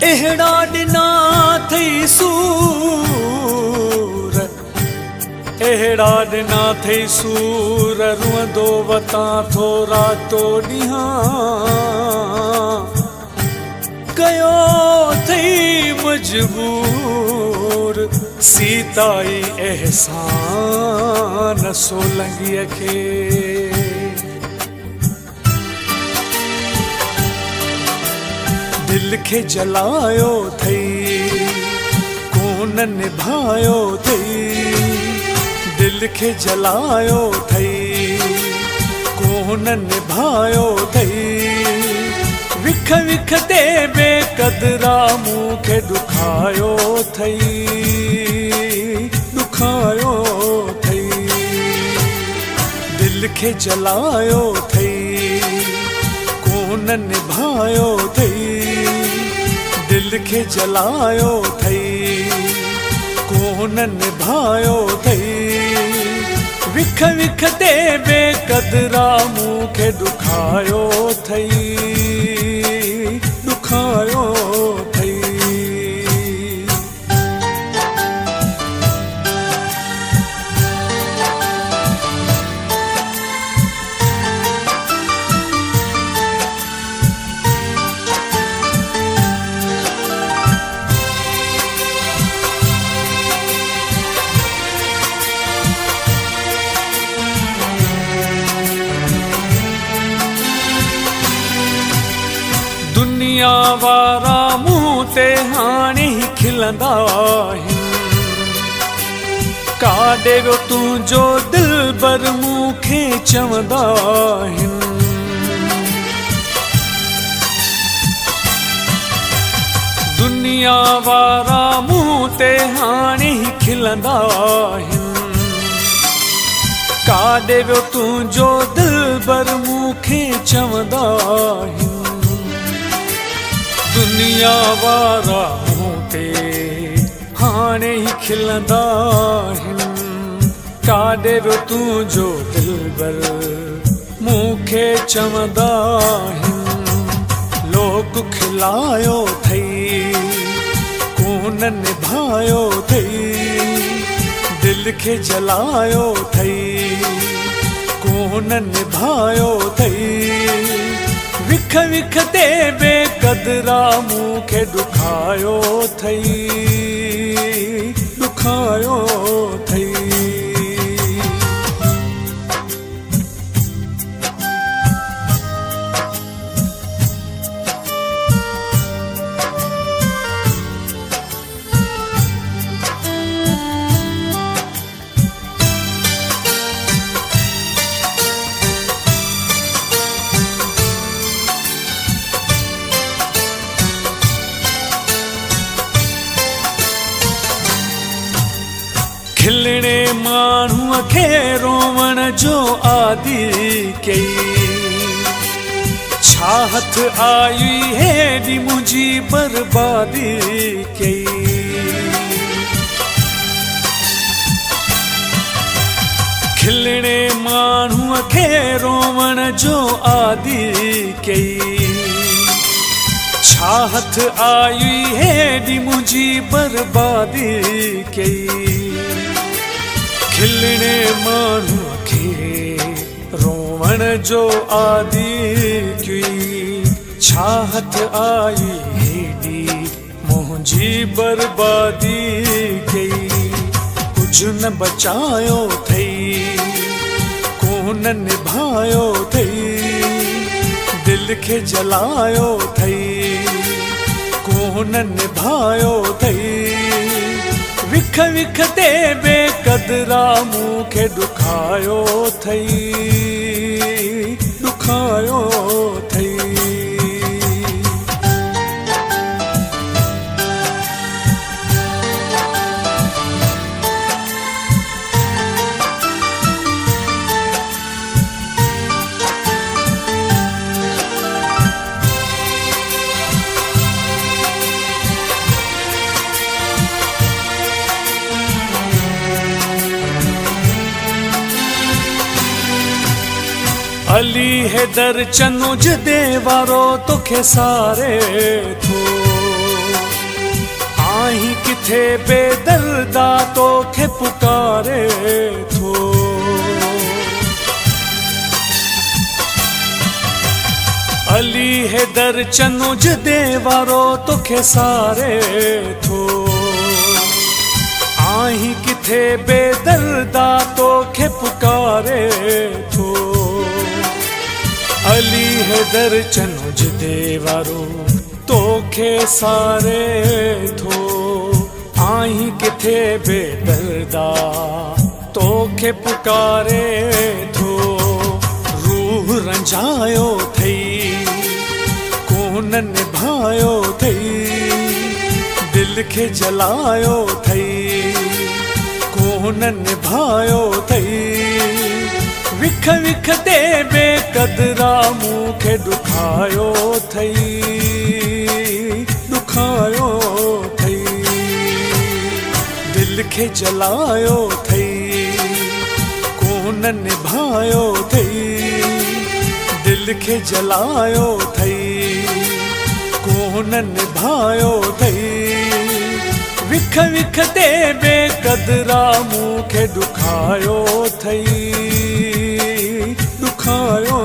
एहड़ा ॾिना थई सूर, एहड़ा ॾिना थई सूर, रुअंदो वतां थो रातो ॾींहां। कयो थई मजबूर सीताई एहसान सोलंगीअ खे। दिल खे जलायो थई कोन निभायो थई, दिल खे जलायो थई कोन निभायो थई। विख विख ते बेक़दरा मूंखे दुखायो थई, दुखायो थई। दिल खे जलायो थई कोन निभायो थई, दिल खे जलायो थई कोन निभायो थई। विख विख ते बेक़दरा मूंखे दुखायो थई, दुखायो थई। दुनिया वारा मूं ते हाणे ही खिलंदा आहिनि, काॾे वियो तुंहिंजो दिलबर मूंखे चवंदा आहिनि। दुनिया वारा मूं ते हाणे ही खिलंदा आहिनि, काॾे वियो तुंहिंजो दिलबर मूंखे चवंदा आहिनि। दुनिया वारा मूं ते हाणे ही खिलंदा आहिनि, काॾे वियो तुंहिंजो दिलबर मूंखे चवंदा आहिनि। लोक खिलायो थई कोन निभायो थई, दिल खे जलायो थई कोन निभायो थई। विख विख ते बेक़दरा मूंखे दुखायो थई, दुखायो थई। खिलणे माण्हूअ खे रोवण जो आदि कई, छा हथ आई हेॾी मुंहिंजी बर्बादी कई। खिलणे माण्हूअ खे रोवण जो आदि कई, छा हथ आई हेॾी मुंहिंजी बर्बादी कई। खिलणे माण्हूअ खे रोवण जो आदि कई, छा हथ आई हेॾी मुंहिंजी बर्बादी कई। कुझु न बचायो थई कोन निभायो थई, दिल खे जलायो थई कोन निभायो थई। विख विख ते बेक़दरा मूंखे दुखायो थई, दुखायो थई। अली हैदर चनुज दे वारो तोखे सारे थो, आहीं किथे बेदर्दा तोखे पुकारे थो। अली हैदर चनुज दे वारो तोखे सारे थो। आहीं किथे बेदर्दा तोखे पुकारे थो। अली हैदर चनुज दे वारो तोखे सारे थो। आहीं किथे बेदर्दा तोखे पुकारे थो। रूह रंझायो थई कोन निभायो थई। दिल खे जलायो थई कोन निभायो थई। विख विख ते बेकदरा मूंखे ॾुखायो थई। ॾुखायो थई दिल खे जलायो थई कोन निभायो थई। दिल खे जलायो थई कोन निभायो थई। विख विख ते बेकदरा मूंखे ॾुखायो थई। ॾुखायो